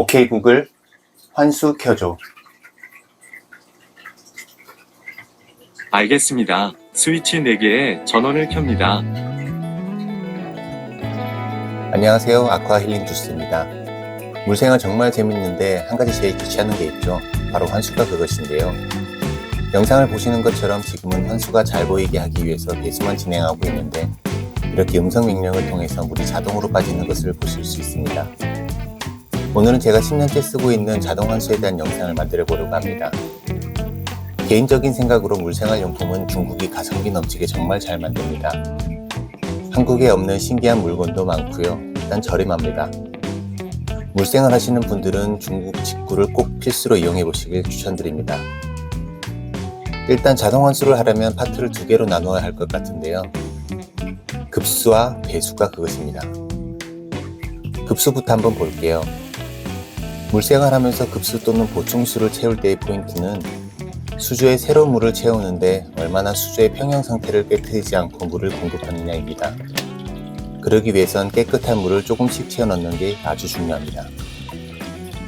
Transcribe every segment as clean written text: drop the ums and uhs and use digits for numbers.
오케이 구글, 환수 켜줘. 알겠습니다. 스위치 4개에 전원을 켭니다. 안녕하세요. 아쿠아 힐링 주스입니다. 물생활 정말 재밌는데 한 가지 제일 귀찮은 게 있죠. 바로 환수가 그것인데요. 영상을 보시는 것처럼 지금은 환수가 잘 보이게 하기 위해서 배수만 진행하고 있는데 이렇게 음성 명령을 통해서 물이 자동으로 빠지는 것을 보실 수 있습니다. 오늘은 제가 10년째 쓰고 있는 자동 환수에 대한 영상을 만들어 보려고 합니다. 개인적인 생각으로 물생활 용품은 중국이 가성비 넘치게 정말 잘 만듭니다. 한국에 없는 신기한 물건도 많고요. 일단 저렴합니다. 물생활 하시는 분들은 중국 직구를 꼭 필수로 이용해 보시길 추천드립니다. 일단 자동 환수를 하려면 파트를 2개로 나누어야 할 것 같은데요. 급수와 배수가 그것입니다. 급수부터 한번 볼게요. 물생활 하면서 급수 또는 보충수를 채울 때의 포인트는 수조에 새로운 물을 채우는데 얼마나 수조의 평형 상태를 깨뜨리지 않고 물을 공급하느냐입니다. 그러기 위해선 깨끗한 물을 조금씩 채워 넣는 게 아주 중요합니다.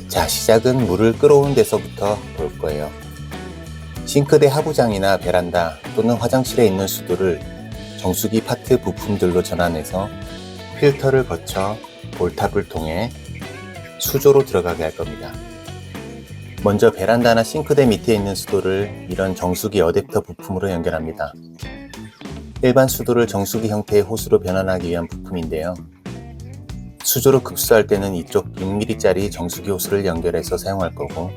자, 시작은 물을 끓어오는 데서부터 볼 거예요. 싱크대 하부장이나 베란다 또는 화장실에 있는 수도를 정수기 파트 부품들로 전환해서 필터를 거쳐 볼탑을 통해 수조로 들어가게 할 겁니다. 먼저 베란다나 싱크대 밑에 있는 수도를 이런 정수기 어댑터 부품으로 연결합니다. 일반 수도를 정수기 형태의 호스로 변환하기 위한 부품인데요. 수조로 급수할 때는 이쪽 6mm짜리 정수기 호스를 연결해서 사용할 거고,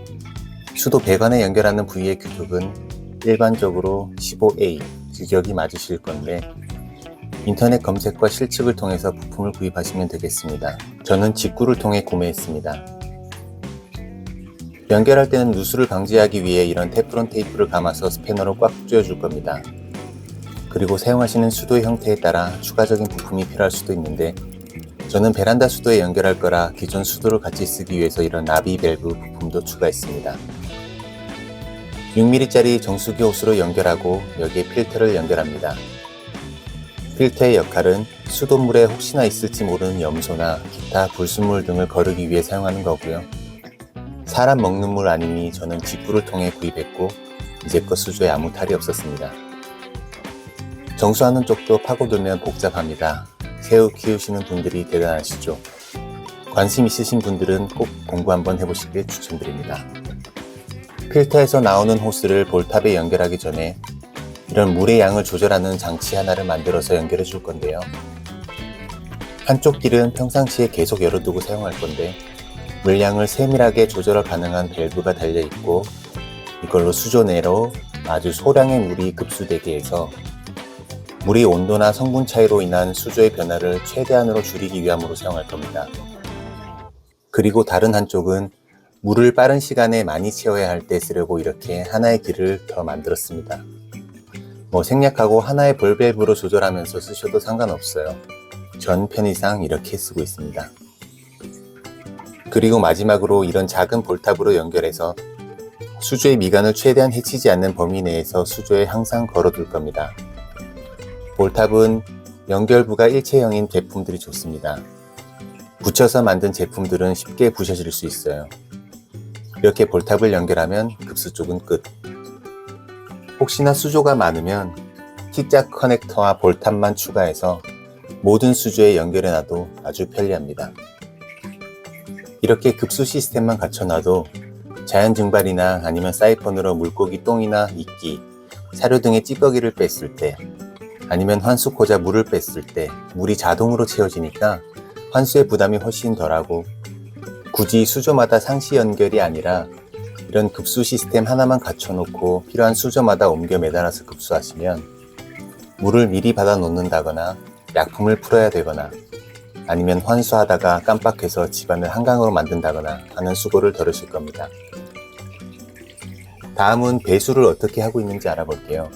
수도 배관에 연결하는 부위의 규격은 일반적으로 15A 규격이 맞으실 건데 인터넷 검색과 실측을 통해서 부품을 구입하시면 되겠습니다. 저는 직구를 통해 구매했습니다. 연결할 때는 누수를 방지하기 위해 이런 테프론 테이프를 감아서 스패너로 꽉 조여줄 겁니다. 그리고 사용하시는 수도의 형태에 따라 추가적인 부품이 필요할 수도 있는데 저는 베란다 수도에 연결할 거라 기존 수도를 같이 쓰기 위해서 이런 나비 밸브 부품도 추가했습니다. 6mm짜리 정수기 호스로 연결하고 여기에 필터를 연결합니다. 필터의 역할은 수돗물에 혹시나 있을지 모르는 염소나 기타 불순물 등을 거르기 위해 사용하는 거고요. 사람 먹는 물 아니니 저는 직구를 통해 구입했고 이제껏 수조에 아무 탈이 없었습니다. 정수하는 쪽도 파고들면 복잡합니다. 새우 키우시는 분들이 대단하시죠. 관심 있으신 분들은 꼭 공부 한번 해보시길 추천드립니다. 필터에서 나오는 호스를 볼탑에 연결하기 전에 이런 물의 양을 조절하는 장치 하나를 만들어서 연결해 줄 건데요. 한쪽 길은 평상시에 계속 열어두고 사용할 건데 물량을 세밀하게 조절 가능한 밸브가 달려있고 이걸로 수조 내로 아주 소량의 물이 급수되게 해서 물의 온도나 성분 차이로 인한 수조의 변화를 최대한으로 줄이기 위함으로 사용할 겁니다. 그리고 다른 한쪽은 물을 빠른 시간에 많이 채워야 할 때 쓰려고 이렇게 하나의 길을 더 만들었습니다. 생략하고 하나의 볼 밸브로 조절하면서 쓰셔도 상관없어요. 전 편의상 이렇게 쓰고 있습니다. 그리고 마지막으로 이런 작은 볼탑으로 연결해서 수조의 미간을 최대한 해치지 않는 범위 내에서 수조에 항상 걸어둘 겁니다. 볼탑은 연결부가 일체형인 제품들이 좋습니다. 붙여서 만든 제품들은 쉽게 부셔질 수 있어요. 이렇게 볼탑을 연결하면 급수 쪽은 끝. 혹시나 수조가 많으면 T자 커넥터와 볼탑만 추가해서 모든 수조에 연결해놔도 아주 편리합니다. 이렇게 급수 시스템만 갖춰놔도 자연 증발이나 아니면 사이펀으로 물고기 똥이나 이끼, 사료 등의 찌꺼기를 뺐을 때 아니면 환수코자 물을 뺐을 때 물이 자동으로 채워지니까 환수의 부담이 훨씬 덜하고 굳이 수조마다 상시 연결이 아니라 이런 급수 시스템 하나만 갖춰놓고 필요한 수조마다 옮겨 매달아서 급수하시면 물을 미리 받아 놓는다거나 약품을 풀어야 되거나 아니면 환수하다가 깜빡해서 집안을 한강으로 만든다거나 하는 수고를 덜으실 겁니다. 다음은 배수를 어떻게 하고 있는지 알아볼게요.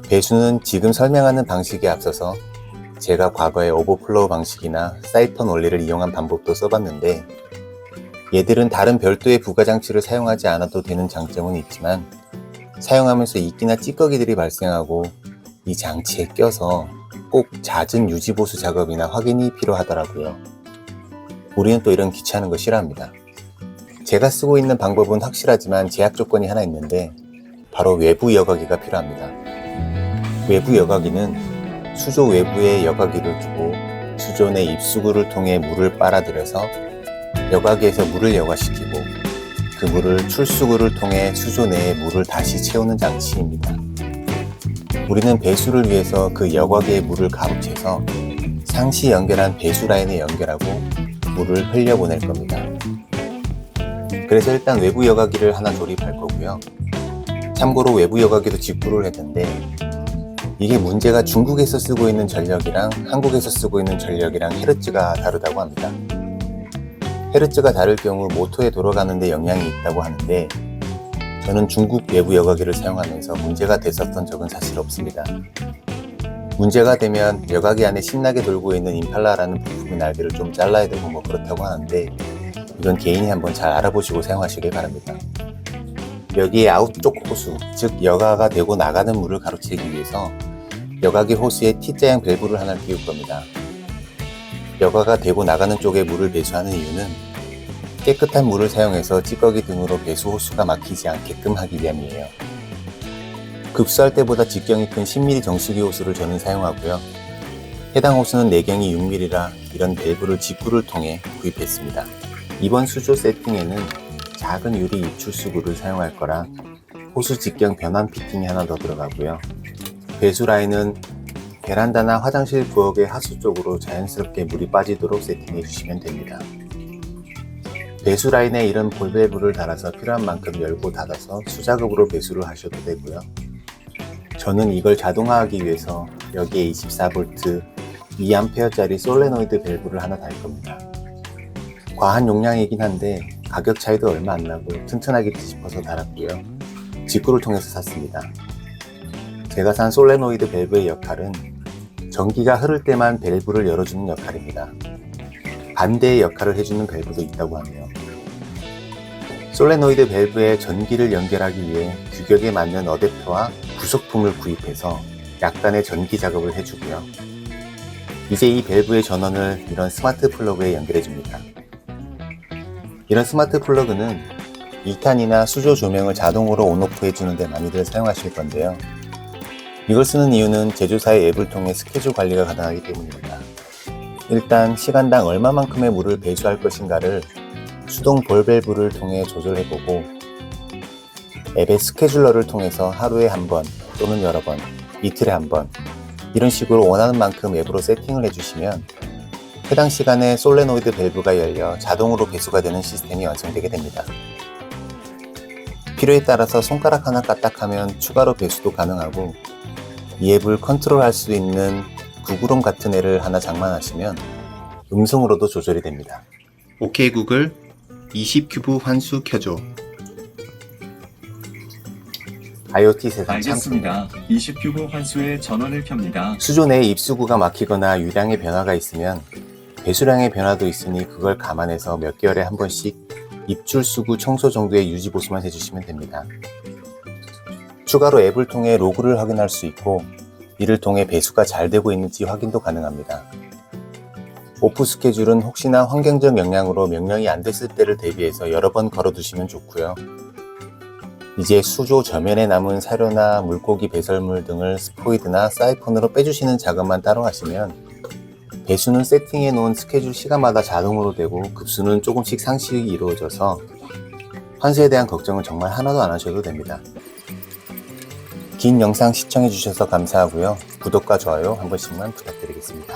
배수는 지금 설명하는 방식에 앞서서 제가 과거에 오버플로우 방식이나 사이펀 원리를 이용한 방법도 써봤는데 얘들은 다른 별도의 부가장치를 사용하지 않아도 되는 장점은 있지만 사용하면서 이끼나 찌꺼기들이 발생하고 이 장치에 껴서 꼭 잦은 유지보수 작업이나 확인이 필요하더라고요. 우리는 또 이런 귀찮은 거 싫어합니다. 제가 쓰고 있는 방법은 확실하지만 제약 조건이 하나 있는데 바로 외부 여과기가 필요합니다. 외부 여과기는 수조 외부에 여과기를 두고 수조 내 입수구를 통해 물을 빨아들여서 여과기에서 물을 여과시키고 그 물을 출수구를 통해 수조 내에 물을 다시 채우는 장치입니다. 우리는 배수를 위해서 그 여과기의 물을 가로채서 상시 연결한 배수 라인에 연결하고 물을 흘려보낼 겁니다. 그래서 일단 외부 여과기를 하나 조립할 거고요. 참고로 외부 여과기도 직구를 했는데 이게 문제가 중국에서 쓰고 있는 전력이랑 한국에서 쓰고 있는 전력이랑 헤르츠가 다르다고 합니다. 헤르츠가 다를 경우 모터에 돌아가는 데 영향이 있다고 하는데 저는 중국 외부 여과기를 사용하면서 문제가 됐었던 적은 사실 없습니다. 문제가 되면 여과기 안에 신나게 돌고 있는 임팔라라는 부품의 날개를 좀 잘라야 되고 뭐 그렇다고 하는데 이건 개인이 한번 잘 알아보시고 사용하시길 바랍니다. 여기에 아웃쪽 호수, 즉 여과가 되고 나가는 물을 가로채기 위해서 여과기 호수에 T자형 밸브를 하나 끼울 겁니다. 여과가 되고 나가는 쪽에 물을 배수하는 이유는 깨끗한 물을 사용해서 찌꺼기 등으로 배수 호수가 막히지 않게끔 하기 위함이에요. 급수할 때보다 직경이 큰 10mm 정수기 호수를 저는 사용하고요. 해당 호수는 내경이 6mm라 이런 밸브를 직구를 통해 구입했습니다. 이번 수조 세팅에는 작은 유리 입출수구를 사용할 거라 호수 직경 변환 피팅이 하나 더 들어가고요. 배수 라인은 베란다나 화장실 부엌의 하수 쪽으로 자연스럽게 물이 빠지도록 세팅해 주시면 됩니다. 배수 라인에 이런 볼밸브를 달아서 필요한 만큼 열고 닫아서 수작업으로 배수를 하셔도 되고요. 저는 이걸 자동화하기 위해서 여기에 24V 2A짜리 솔레노이드 밸브를 하나 달 겁니다. 과한 용량이긴 한데 가격 차이도 얼마 안 나고 튼튼하겠지 싶어서 달았고요. 직구를 통해서 샀습니다. 제가 산 솔레노이드 밸브의 역할은 전기가 흐를 때만 밸브를 열어주는 역할입니다. 반대의 역할을 해주는 밸브도 있다고 하네요. 솔레노이드 밸브에 전기를 연결하기 위해 규격에 맞는 어댑터와 부속품을 구입해서 약간의 전기 작업을 해주고요. 이제 이 밸브의 전원을 이런 스마트 플러그에 연결해줍니다. 이런 스마트 플러그는 2탄이나 수조 조명을 자동으로 온오프 해주는데 많이들 사용하실 건데요. 이걸 쓰는 이유는 제조사의 앱을 통해 스케줄 관리가 가능하기 때문입니다. 일단 시간당 얼마만큼의 물을 배수할 것인가를 수동 볼밸브를 통해 조절해보고 앱의 스케줄러를 통해서 하루에 한 번 또는 여러 번, 이틀에 한 번 이런 식으로 원하는 만큼 앱으로 세팅을 해주시면 해당 시간에 솔레노이드 밸브가 열려 자동으로 배수가 되는 시스템이 완성되게 됩니다. 필요에 따라서 손가락 하나 까딱하면 추가로 배수도 가능하고 이 앱을 컨트롤할 수 있는 구글홈 같은 애를 하나 장만하시면 음성으로도 조절이 됩니다. 오케이 구글 20큐브 환수 켜줘. IoT 세상 알겠습니다. 20큐브 환수의 전원을 켭니다. 수조 내에 입수구가 막히거나 유량의 변화가 있으면 배수량의 변화도 있으니 그걸 감안해서 몇 개월에 한 번씩 입출수구 청소 정도의 유지 보수만 해주시면 됩니다. 추가로 앱을 통해 로그를 확인할 수 있고 이를 통해 배수가 잘 되고 있는지 확인도 가능합니다. 오프 스케줄은 혹시나 환경적 영향으로 명령이 안 됐을 때를 대비해서 여러 번 걸어두시면 좋고요. 이제 수조 저면에 남은 사료나 물고기 배설물 등을 스포이드나 사이폰으로 빼주시는 작업만 따로 하시면 배수는 세팅해 놓은 스케줄 시간마다 자동으로 되고 급수는 조금씩 상식이 이루어져서 환수에 대한 걱정은 정말 하나도 안 하셔도 됩니다. 긴 영상 시청해 주셔서 감사하고요. 구독과 좋아요 한 번씩만 부탁드리겠습니다.